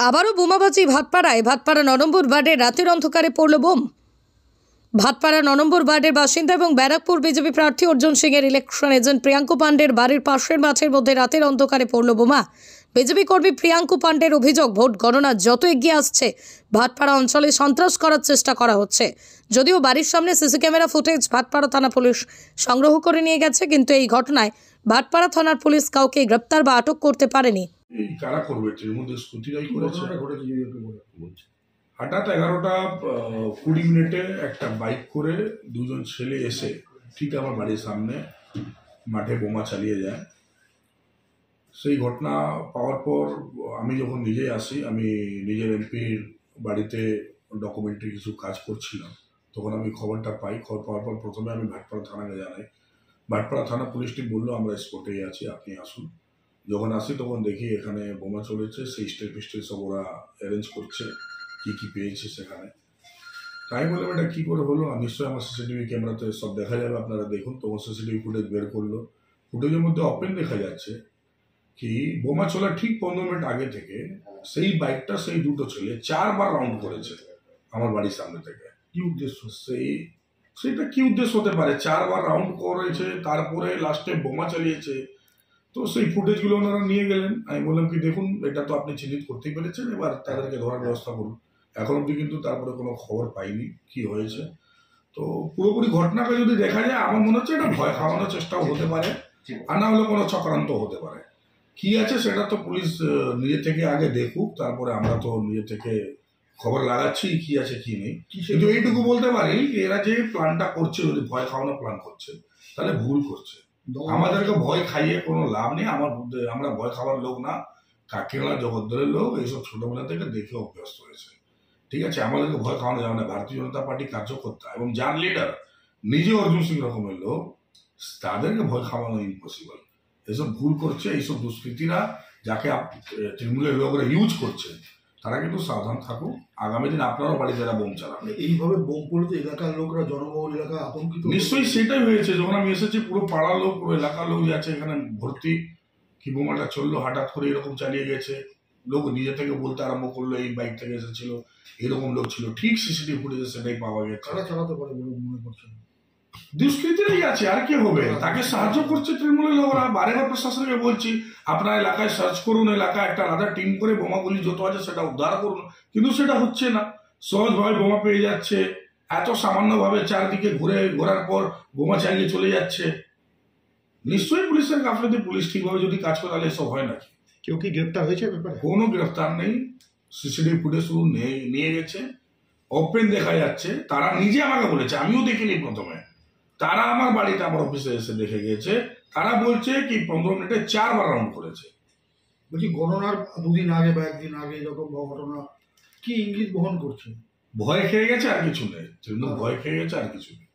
আবারও বোমাবাজি ভাটপাড়ায়। ভাটপাড়া ৯ নম্বর ওয়ার্ডের রাতের অন্ধকারে পড়ল বোম। ভাটপাড়া ৯ নম্বর ওয়ার্ডের বাসিন্দা এবং ব্যারাকপুর বিজেপি প্রার্থী অর্জুন সিং এর ইলেকশন এজেন্ট প্রিয়াঙ্কু পাণ্ডের বাড়ির পাশের মাঠের মধ্যে রাতের অন্ধকারে পড়ল বোমা। বিজেপি কর্মী প্রিয়াঙ্কু পাণ্ডের অভিযোগ, ভোট গণনা যত এগিয়ে আসছে ভাটপাড়া অঞ্চলে সন্ত্রাস করার চেষ্টা করা হচ্ছে। যদিও বাড়ির সামনে সিসি ক্যামেরা ফুটেজ ভাটপাড়া থানা পুলিশ সংগ্রহ করে নিয়ে গেছে, কিন্তু এই ঘটনায় ভাটপাড়া থানার পুলিশ কাউকে গ্রেপ্তার বা আটক করতে পারেনি। কারা করবে? তৃণমূল স্কুতিরাই করেছে। হঠাৎ 11টা 20 মিনিটে একটা বাইক করে দুজন ছেলে এসে ঠিক আমার বাড়ির সামনে মাঠে বোমা চালিয়ে যায়। সেই ঘটনা পাওয়ার পর আমি যখন নিজে আসি, আমি নিজের এমপির বাড়িতে ডকুমেন্টারি কিছু কাজ করছিলাম, তখন আমি খবরটা পাই। খবর পাওয়ার পর প্রথমে আমি ভাটপাড়া থানাকে জানাই। ভাটপাড়া থানা পুলিশ টিম বললো আমরা স্পটেই আছি, আপনি আসুন। যখন আসি তখন দেখি এখানে বোমা চলেছে, সেই স্টেল ফিস্টেল সব ওরা অ্যারেঞ্জ করছে, কি পেয়েছে সেখানে। তাই বললাম এটা কী করে হলো, নিশ্চয়ই আমার সিসিটিভি ক্যামেরাতে সব দেখা যাবে, আপনারা দেখুন। তখন সিসিটিভি ফুটেজ বের করলো। ফুটেজের মধ্যে ওপেন দেখা যাচ্ছে কি বোমা চলার ঠিক 15 মিনিট আগে থেকে সেই বাইকটা সেই দুটো ছেলে 4 বার রাউন্ড করেছে আমার বাড়ির সামনে থেকে। কি উদ্দেশ্য? সেইটা কি উদ্দেশ্য হতে পারে? 4 বার রাউন্ড করেছে, তারপরে লাস্টে বোমা চালিয়েছে। তো সেই ফুটেজগুলো ওনারা নিয়ে গেলেন। আমি বললাম কি দেখুন, এটা তো আপনি চিহ্নিত করতেই পেরেছেন, এবার তাদেরকে ধরার ব্যবস্থা করুন। এখন অব্দি কিন্তু তারপরে কোনো খবর পাইনি কি হয়েছে। তো পুরোপুরি ঘটনাটা যদি দেখা যায়, আমার মনে হচ্ছে এটা ভয় খাওয়ানোর চেষ্টাও হতে পারে, আর না হলে কোনো চক্রান্ত হতে পারে। কি আছে সেটা তো পুলিশ নিজে থেকে আগে দেখুক, তারপরে আমরা তো নিজে থেকে খবর লাগাচ্ছি কি আছে কি নেই। কিন্তু এইটুকু বলতে পারি এরা যে প্ল্যানটা করছে, যদি ভয় খাওয়ানোর প্ল্যান করছে তাহলে ভুল করছে। আমাদেরকে ভয় খাইয়ে কোনো লাভ নেই। আমরা ভয় খাওয়ার লোক না, কাকিনাড়া জগদ্দলের লোক, এইসব ছোটবেলা থেকে দেখে অভ্যস্ত হয়েছে। ঠিক আছে, আমাদেরকে ভয় খাওয়ানো যাবে না। ভারতীয় জনতা পার্টি কার্যকর্তা এবং যার লিডার নিজে অর্জুন সিং রকমের লোক, তাদেরকে ভয় খাওয়ানো ইম্পসিবল। এসব ভুল করছে এইসব দুষ্কৃতীরা, যাকে তৃণমূলের লোকরা ইউজ করছে, তারা কিন্তু সাবধান থাকুক। আগামী দিন আপনারও বাড়িতে যারা বোম চালাবে। এইভাবে বোম পড়লে তো এলাকার লোকরা, জনবহুল এলাকা আতঙ্কিত। নিশ্চয়ই সেটাই হয়েছে। যখন আমি এসেছি পুরো পাড়ার লোক, পুরো এলাকার লোক যাচ্ছে এখানে ভর্তি। কি বোমাটা চললো হঠাৎ করে, এরকম চালিয়ে গেছে। লোক নিজে থেকে বলতে আরম্ভ করলো এই বাইক থেকে এসেছিল, এরকম লোক ছিল। ঠিক সিসিটিভি ফুটেজে সেটাই পাওয়া গেছে। কারা চালাতে পারে বলে মনে করছেন? দুষ্কৃতীরাই আছে, আর কে হবে? তাকে সাহায্য করছে তৃণমূলের লোকরা। বারেবার প্রশাসনকে বলছি আপনার এলাকায় সার্চ করুন, এলাকায় একটা আলাদা টিম করে বোমাগুলি যত আছে সেটা উদ্ধার করুন, কিন্তু সেটা হচ্ছে না। সহজভাবে বোমা পেয়ে যাচ্ছে, এত সামান্যভাবে চারদিকে ঘোরার পর বোমা চালিয়ে চলে যাচ্ছে। নিশ্চয়ই পুলিশের গাফিলতি। পুলিশ ঠিকভাবে যদি কাজ করে তাহলে এসব হয় নাকি? কেউ কি গ্রেপ্তার হয়েছে ব্যাপারে? কোনো গ্রেফতার নেই। সিসিটিভি ফুটেজ শুধু নিয়ে গেছে, ওপেন দেখা যাচ্ছে। তারা নিজে আমাকে বলেছে, আমিও দেখিনি প্রথমে। তারা আমার বাড়িতে, আমার অফিসে এসে দেখে গেছে। তারা বলছে কি 15 মিনিটে 4 বার রাউন্ড করেছে। বলছি গণনার 2 দিন আগে বা 1 দিন আগে এরকম ঘটনা কি ইঙ্গিত বহন করছে? ভয় খেয়ে গেছে, আর কিছু নেই। তৃণমূল ভয় খেয়ে গেছে, আর কিছু নেই।